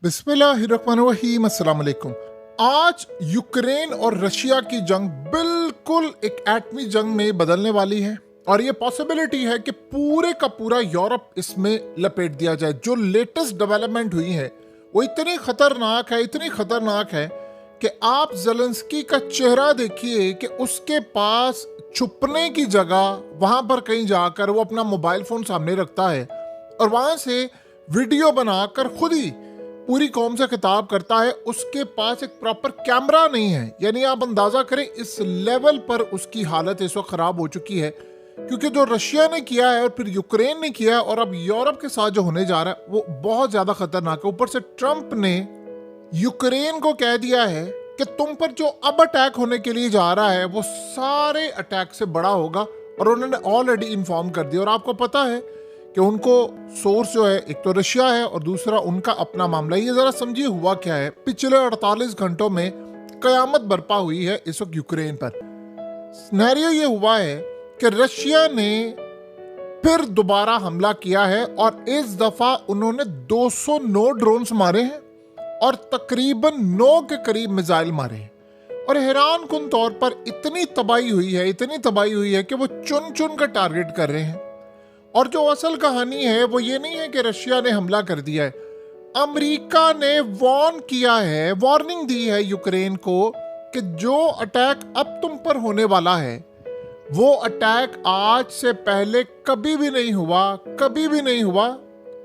बिस्मिल्लाहिर्रहमानिर्रहीम, अस्सलाम वालेकुम। आज यूक्रेन और रशिया की जंग बिल्कुल एक एटमी जंग में बदलने वाली है और ये पॉसिबिलिटी है कि पूरे का पूरा यूरोप इसमें लपेट दिया जाए। जो लेटेस्ट डेवलपमेंट हुई है वो इतनी खतरनाक है कि आप ज़ेलेंस्की का चेहरा देखिए कि उसके पास छुपने की जगह वहां पर कहीं जाकर वो अपना मोबाइल फोन सामने रखता है और वहां से वीडियो बनाकर खुद ही पूरी कौम से खिताब करता है। उसके पास एक प्रॉपर कैमरा नहीं है, यानी आप अंदाजा करें इस लेवल पर उसकी हालत इस वक्त खराब हो चुकी है, क्योंकि जो रशिया ने किया है और फिर यूक्रेन ने किया है और अब यूरोप के साथ जो होने जा रहा है वो बहुत ज्यादा खतरनाक है। ऊपर से ट्रंप ने यूक्रेन को कह दिया है कि तुम पर जो अब अटैक होने के लिए जा रहा है वो सारे अटैक से बड़ा होगा, और उन्होंने ऑलरेडी इन्फॉर्म कर दिया। और आपको पता है कि उनको सोर्स जो है एक तो रशिया है और दूसरा उनका अपना मामला। ये जरा समझिए हुआ क्या है। पिछले 48 घंटों में कयामत बरपा हुई है इस वक्त यूक्रेन पर। सिनेरियो ये हुआ है कि रशिया ने फिर दोबारा हमला किया है और इस दफा उन्होंने 209 ड्रोन्स मारे हैं और तकरीबन 9 के करीब मिसाइल मारे हैं। और हैरान कुन तौर पर इतनी तबाही हुई है कि वो चुन चुन कर टारगेट कर रहे हैं। और जो असल कहानी है वो ये नहीं है कि रशिया ने हमला कर दिया है, अमेरिका ने वार्निंग दी है यूक्रेन को कि जो अटैक अब तुम पर होने वाला है वो अटैक आज से पहले कभी भी नहीं हुआ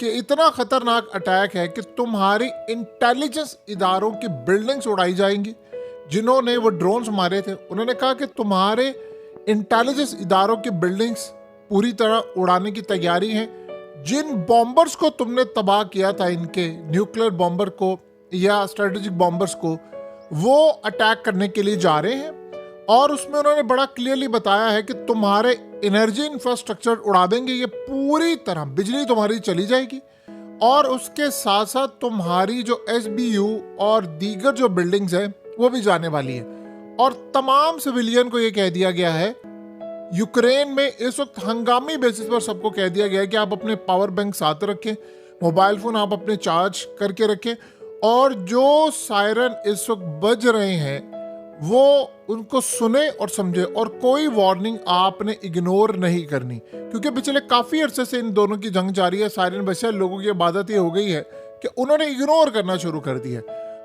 कि इतना खतरनाक अटैक है कि तुम्हारी इंटेलिजेंस इदारों की बिल्डिंग्स उड़ाई जाएंगी। जिन्होंने वो ड्रोन्स मारे थे उन्होंने कहा कि तुम्हारे इंटेलिजेंस इदारों की बिल्डिंग्स पूरी तरह उड़ाने की तैयारी है। जिन बॉम्बर्स को तुमने तबाह किया था, इनके न्यूक्लियर बॉम्बर को या स्ट्रेटेजिक बॉम्बर्स को, वो अटैक करने के लिए जा रहे हैं। और उसमें उन्होंने बड़ा क्लियरली बताया है कि तुम्हारे एनर्जी इंफ्रास्ट्रक्चर उड़ा देंगे, ये पूरी तरह बिजली तुम्हारी चली जाएगी और उसके साथ साथ तुम्हारी जो SBU और दीगर जो बिल्डिंग्स हैं वो भी जाने वाली है। और तमाम सिविलियन को ये कह दिया गया है, यूक्रेन में इस वक्त हंगामी बेसिस पर सबको कह दिया गया है कि आप अपने पावर बैंक साथ रखें, मोबाइल फोन आप अपने चार्ज करके रखें, और जो सायरन इस वक्त बज रहे हैं वो उनको सुने और समझे, और कोई वार्निंग आपने इग्नोर नहीं करनी, क्योंकि पिछले काफी अरसे से इन दोनों की जंग जारी है। सायरन बजा लोगों की आदत ये हो गई है कि उन्होंने इग्नोर करना शुरू कर दिया।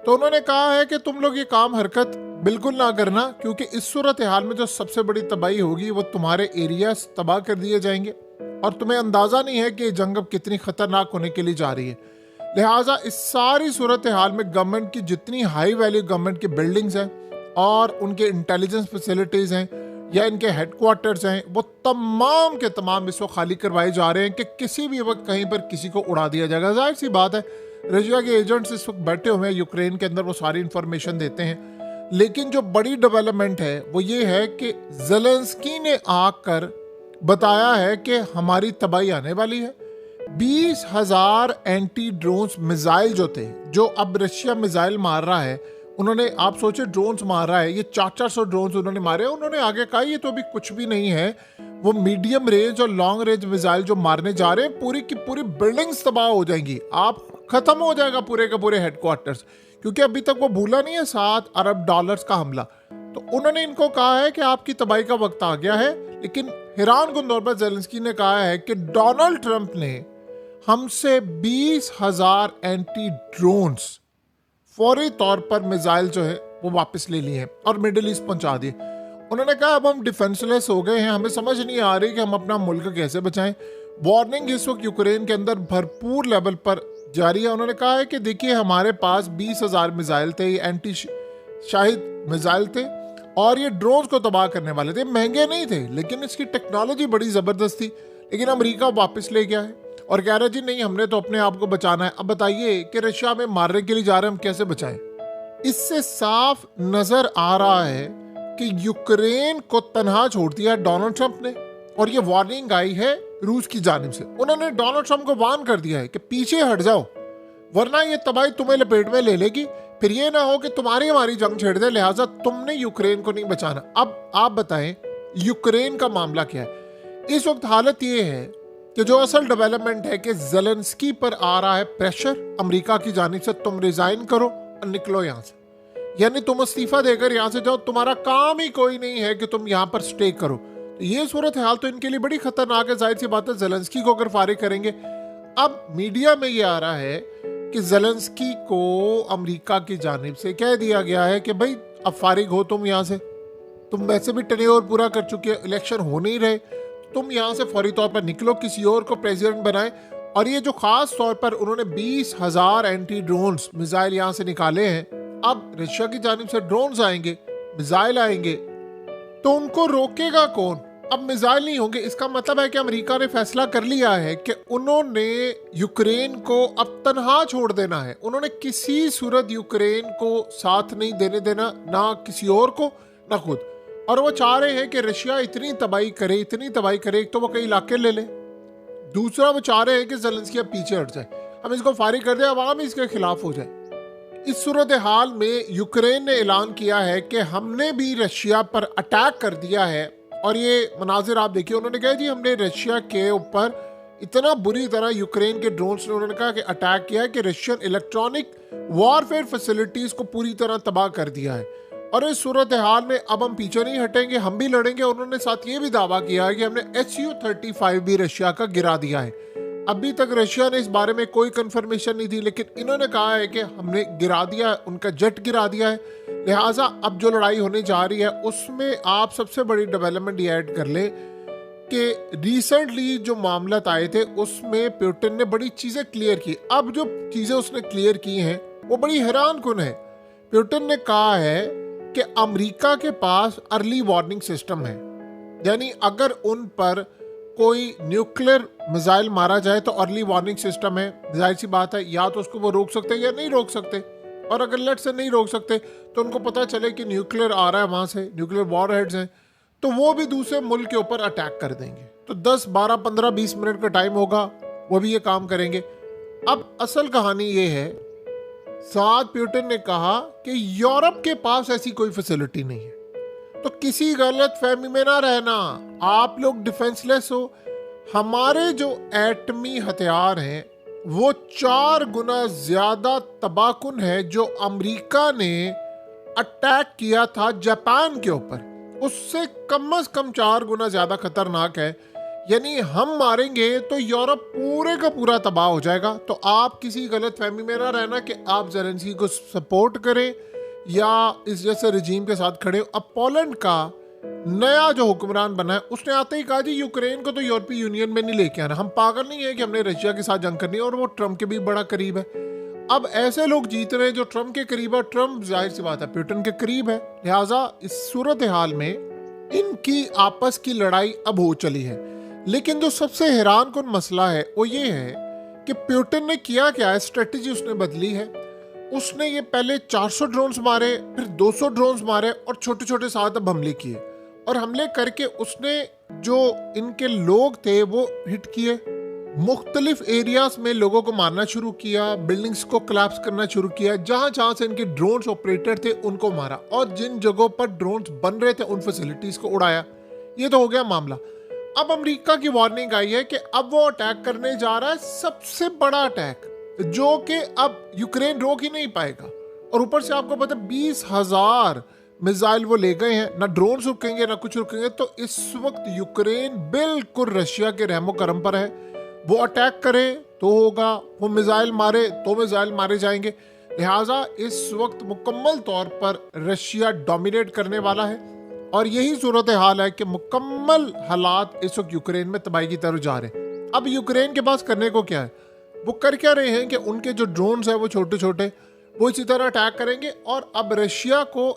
तो उन्होंने कहा है कि तुम लोग ये काम हरकत बिल्कुल ना करना, क्योंकि इस सूरत हाल में जो सबसे बड़ी तबाही होगी वो तुम्हारे एरिया तबाह कर दिए जाएंगे और तुम्हें अंदाजा नहीं है कि ये जंग अब कितनी खतरनाक होने के लिए जा रही है। लिहाजा इस सारी सूरत हाल में गवर्नमेंट की जितनी हाई वैल्यू गवर्नमेंट की बिल्डिंग्स हैं और उनके इंटेलिजेंस फैसिलिटीज हैं या इनके हेडक्वार्टर्स हैं, वो तमाम के तमाम इस वक्त खाली करवाए जा रहे हैं कि किसी भी वक्त कहीं पर किसी को उड़ा दिया जाएगा। जाहिर सी बात है, रशिया के एजेंट्स इस वक्त बैठे हुए हैं यूक्रेन के अंदर, वो सारी इंफॉर्मेशन देते हैं। लेकिन जो बड़ी डेवलपमेंट है वो ये है कि ज़ेलेंस्की ने आकर बताया है कि हमारी तबाही आने वाली है। 20,000 एंटी ड्रोन्स मिसाइल जो थे, जो अब रशिया मिसाइल मार रहा है, उन्होंने, आप सोचे ड्रोन्स मार रहा है, ये 400 ड्रोन्स उन्होंने मारे। उन्होंने आगे कहा ये तो अभी कुछ भी नहीं है, वो मीडियम रेंज और लॉन्ग रेंज मिसाइल जो मारने जा रहे हैं पूरी की पूरी बिल्डिंग्स तबाह हो जाएंगी, आप खत्म हो जाएगा पूरे के पूरे हेडक्वार्टर्स, क्योंकि अभी तक वो भूला नहीं है $7 अरब का हमला। तो उन्होंने इनको कहा है कि आपकी तबाही का वक्त आ गया है। लेकिन हैरान कुन तौर पर ज़ेलेंस्की ने कहा है कि डोनाल्ड ट्रंप ने हमसे 20,000 एंटी ड्रोन्स फौरी तौर पर मिसाइल जो है वो वापस ले लिए हैं और मिडिल ईस्ट पहुंचा दिए। उन्होंने कहा अब हम डिफेंसलेस हो गए हैं, हमें समझ नहीं आ रही कि हम अपना मुल्क कैसे बचाएं। वार्निंग इस वक्त यूक्रेन के अंदर भरपूर लेवल पर जारी है। उन्होंने कहा है कि देखिए हमारे पास 20,000 मिसाइल थे, ये एंटी शाहिद मिसाइल थे और ये ड्रोन्स को तबाह करने वाले थे। महंगे नहीं थे लेकिन इसकी टेक्नोलॉजी बड़ी जबरदस्त थी। लेकिन अमेरिका वापस ले गया है और कह रहा जी नहीं, हमने तो अपने आप को बचाना है। अब बताइए कि रशिया में मारने के लिए जा रहे हैं, हम कैसे बचाएं? इससे साफ नजर आ रहा है कि यूक्रेन को तनहा छोड़ दिया डोनाल्ड ट्रंप ने, और ये वार्निंग आई है रूस की जानिब से। उन्होंने डोनाल्ड ट्रंप को वार्न कर दिया है कि पीछे हट जाओ, वरना ये तबाही तुम्हें लपेट में ले लेगी, फिर ये ना हो कि तुम्हारी हमारी जंग छेड़ दे। लिहाजा तुमने यूक्रेन को नहीं बचाना। अब आप बताएं यूक्रेन का मामला क्या है। इस वक्त हालत ये है कि जो असल डेवलपमेंट है कि ज़ेलेंस्की पर आ रहा है प्रेशर अमेरिका की जानिब से, तुम रिजाइन करो और निकलो यहाँ से, यानी तुम इस्तीफा देकर यहाँ से जाओ, तुम्हारा काम ही कोई नहीं है कि तुम यहाँ पर स्टे करो। तो ये सूरत हाल तो इनके लिए बड़ी खतरनाक है। जाहिर सी बात है ज़ेलेंस्की को अगर फारिग करेंगे, अब मीडिया में ये आ रहा है कि ज़ेलेंस्की को अमेरिका की जानिब से कह दिया गया है कि भाई अब फारिग हो तुम यहाँ से, तुम वैसे भी टेन्योर पूरा कर चुके हैं, इलेक्शन हो नहीं रहे, तुम यहाँ से फौरी तौर पर निकलो, किसी और को प्रेसिडेंट बनाए। और ये जो खास तौर पर उन्होंने 20,000 एंटी ड्रोन्स मिसाइल यहाँ से निकाले हैं, अब रशिया की जानिब से ड्रोन्स आएंगे, मिसाइल आएंगे, तो उनको रोकेगा कौन? अब मिसाइल नहीं होंगे, इसका मतलब है कि अमेरिका ने फैसला कर लिया है कि उन्होंने यूक्रेन को अब तनहा छोड़ देना है। उन्होंने किसी सूरत यूक्रेन को साथ नहीं देने देना, ना किसी और को ना खुद। और वो चाह रहे हैं कि रशिया इतनी तबाही करे, इतनी तबाही करे, एक तो वो कई इलाके ले ले, दूसरा वो चाह रहे हैं कि ज़ेलेंस्की पीछे हट जाए, हम इसको फारिग कर दे, अवाम इसके खिलाफ हो जाए। इस सूरत हाल में यूक्रेन ने ऐलान किया है कि हमने भी रशिया पर अटैक कर दिया है। और ये मनाजिर आप देखिए, उन्होंने कहा जी हमने रशिया के ऊपर इतना बुरी तरह यूक्रेन के ड्रोन्स ने उन्होंने कहा कि अटैक किया है कि रशियन इलेक्ट्रॉनिक वॉरफेयर फैसिलिटीज को पूरी तरह तबाह कर दिया है। और इस सूरत हाल में अब हम पीछे नहीं हटेंगे, हम भी लड़ेंगे। उन्होंने साथ ये भी दावा किया है कि हमने Su-35 भी रशिया का गिरा दिया है। अभी तक रशिया ने इस बारे में कोई कंफर्मेशन नहीं दी, लेकिन इन्होंने कहा है कि हमने गिरा दिया है, उनका जेट गिरा दिया है। लिहाजा अब जो लड़ाई होने जा रही है उसमें आप सबसे बड़ी डेवलपमेंट ये ऐड कर ले कि रिसेंटली जो मामला आए थे उसमें पुतिन ने बड़ी चीज़ें क्लियर की। अब जो चीज़ें उसने क्लियर की हैं वो बड़ी हैरान कुन है। पुतिन ने कहा है कि अमेरिका के पास अर्ली वार्निंग सिस्टम है, यानी अगर उन पर कोई न्यूक्लियर मिसाइल मारा जाए तो अर्ली वार्निंग सिस्टम है। जाहिर सी बात है या तो उसको वो रोक सकते हैं या नहीं रोक सकते। और अगर लेट से नहीं रोक सकते तो उनको पता चले कि न्यूक्लियर आ रहा है, वहाँ से न्यूक्लियर वॉर हेड्स हैं, तो वो भी दूसरे मुल्क के ऊपर अटैक कर देंगे। तो 10, 12, 15, 20 मिनट का टाइम होगा, वो भी ये काम करेंगे। अब असल कहानी ये है, साथ पुतिन ने कहा कि यूरोप के पास ऐसी कोई फैसिलिटी नहीं है, तो किसी गलत फहमी में ना रहना, आप लोग डिफेंसलेस हो। हमारे जो एटमी हथियार हैं वो 4 गुना ज्यादा तबाहकुन है जो अमेरिका ने अटैक किया था जापान के ऊपर, उससे कम से कम 4 गुना ज्यादा खतरनाक है। यानी हम मारेंगे तो यूरोप पूरे का पूरा तबाह हो जाएगा। तो आप किसी गलत फहमी में ना रहना कि आप ज़ेलेंस्की को सपोर्ट करें या इस जैसे रजीम के साथ खड़े हो। अब पोलैंड का नया जो हुक्मरान बना है उसने आते ही कहा जी यूक्रेन को तो यूरोपीय यूनियन में नहीं लेके आना, हम पागल नहीं है कि हमने रशिया के साथ जंग करनी है। और वो ट्रम्प के भी बड़ा करीब है। अब ऐसे लोग जीत रहे हैं जो ट्रम्प के करीब है। ट्रम्प जाहिर सी बात है पुतिन के करीब है, लिहाजा इस सूरत हाल में इनकी आपस की लड़ाई अब हो चली है। लेकिन जो सबसे हैरान कुन मसला है वो ये है कि पुतिन ने किया क्या है, स्ट्रेटेजी उसने बदली है। उसने ये पहले 400 ड्रोन्स मारे, फिर 200 ड्रोन्स मारे और छोटे छोटे साथ अब हमले किए। और हमले करके उसने जो इनके लोग थे वो हिट किए, मुख्तलिफ एरियाज में लोगों को मारना शुरू किया, बिल्डिंग्स को कोलैप्स करना शुरू किया, जहां जहां से इनके ड्रोन्स ऑपरेटर थे उनको मारा, और जिन जगहों पर ड्रोन्स बन रहे थे उन फैसिलिटीज को उड़ाया। ये तो हो गया मामला। अब अमेरिका की वार्निंग आई है कि अब वो अटैक करने जा रहा है, सबसे बड़ा अटैक, जो कि अब यूक्रेन रोक ही नहीं पाएगा। और ऊपर से आपको पता 20,000 मिसाइल वो ले गए हैं, ना ड्रोन रुकेंगे ना कुछ रुकेंगे। तो इस वक्त यूक्रेन बिल्कुल रशिया के रहमो करम पर है। वो अटैक करे तो होगा, वो मिसाइल मारे तो मिसाइल मारे जाएंगे। लिहाजा इस वक्त मुकम्मल तौर पर रशिया डोमिनेट करने वाला है। और यही सूरत हाल है कि मुकम्मल हालात इस वक्त यूक्रेन में तबाही की तरफ जा रहे हैं। अब यूक्रेन के पास करने को क्या है, वो कर क्या रहे हैं कि उनके जो ड्रोन्स हैं वो छोटे छोटे, वो इसी तरह अटैक करेंगे। और अब रशिया को